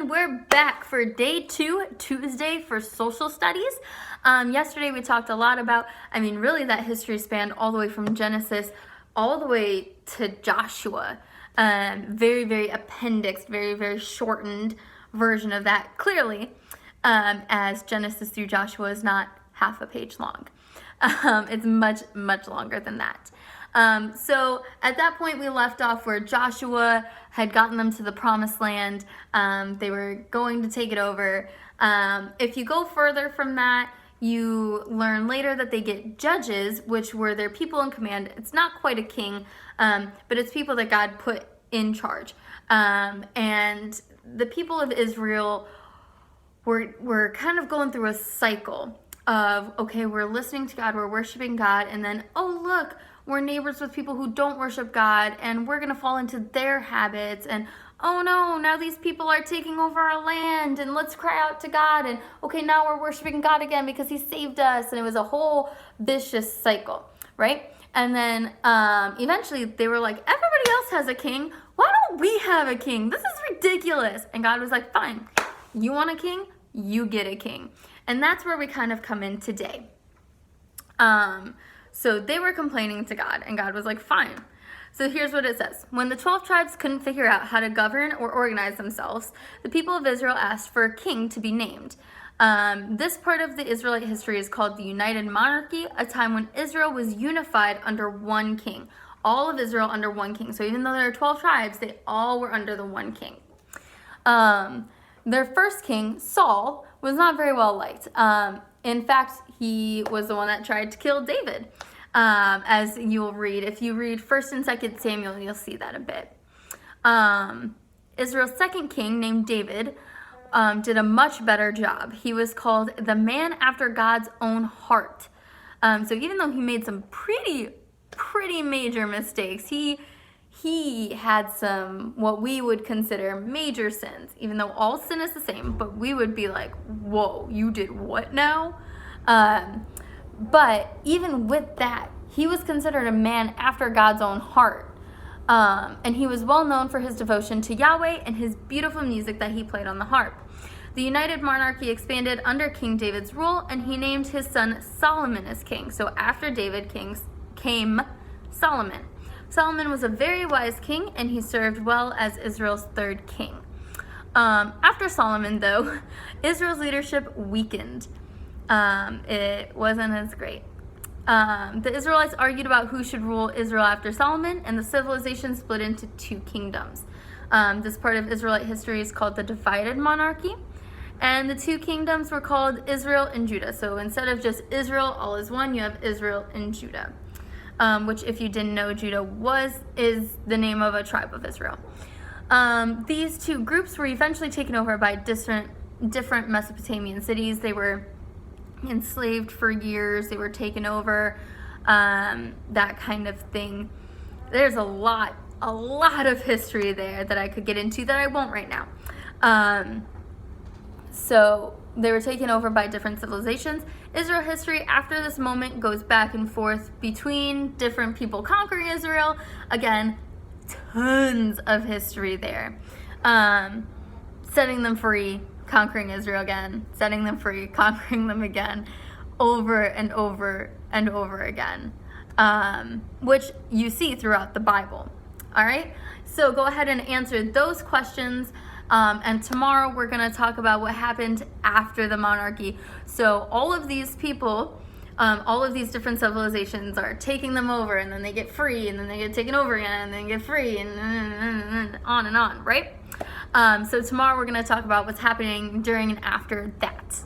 we're back for day 2, Tuesday for social studies. Yesterday we talked a lot about, really that history spanned all the way from Genesis all the way to Joshua. Very, very appendix, very, very shortened version of that, clearly, as Genesis through Joshua is not half a page long. It's much, much longer than that. So at that point we left off where Joshua had gotten them to the promised land. They were going to take it over. If you go further from that, you learn later that they get judges, which were their people in command. It's not quite a king, but it's people that God put in charge. And the people of Israel were kind of going through a cycle of, okay, we're listening to God, we're worshiping God, and then, oh, look, we're neighbors with people who don't worship God, and we're going to fall into their habits, and oh no, now these people are taking over our land, and let's cry out to God, and okay, now we're worshiping God again because he saved us, and it was a whole vicious cycle, right? And then eventually they were like, everybody else has a king, why don't we have a king? This is ridiculous. And God was like, fine, you want a king? You get a king. And that's where we kind of come in today. So they were complaining to God, and God was like, fine. So here's what it says. When the 12 tribes couldn't figure out how to govern or organize themselves, the people of Israel asked for a king to be named. This part of the Israelite history is called the United Monarchy, a time when Israel was unified under one king. All of Israel under one king. So even though there are 12 tribes, they all were under the one king. Their first king, Saul, was not very well liked. In fact, he was the one that tried to kill David, as you'll read. If you read 1st and 2nd Samuel, you'll see that a bit. Israel's second king, named David, did a much better job. He was called the man after God's own heart. So even though he made some pretty major mistakes, he had some, what we would consider major sins, even though all sin is the same, but we would be like, whoa, you did what now? But even with that, he was considered a man after God's own heart. And he was well known for his devotion to Yahweh and his beautiful music that he played on the harp. The United Monarchy expanded under King David's rule, and he named his son Solomon as king. So after David came Solomon. Solomon was a very wise king, and he served well as Israel's third king. After Solomon, though, Israel's leadership weakened. It wasn't as great. The Israelites argued about who should rule Israel after Solomon, and the civilization split into 2 kingdoms. This part of Israelite history is called the divided monarchy, and the 2 kingdoms were called Israel and Judah. So instead of just Israel, all is one, you have Israel and Judah. Which, if you didn't know, Judah is the name of a tribe of Israel. These 2 groups were eventually taken over by different Mesopotamian cities. They were enslaved for years. They were taken over, that kind of thing. There's a lot of history there that I could get into that I won't right now. So they were taken over by different civilizations. Israel history after this moment goes back and forth between different people conquering Israel. Again, tons of history there. Setting them free, conquering Israel again, setting them free, conquering them again, over and over and over again, which you see throughout the Bible. All right, so go ahead and answer those questions. And tomorrow we're going to talk about what happened after the monarchy. So all of these people, all of these different civilizations are taking them over, and then they get free, and then they get taken over again, and then get free, and on, right? So tomorrow we're going to talk about what's happening during and after that.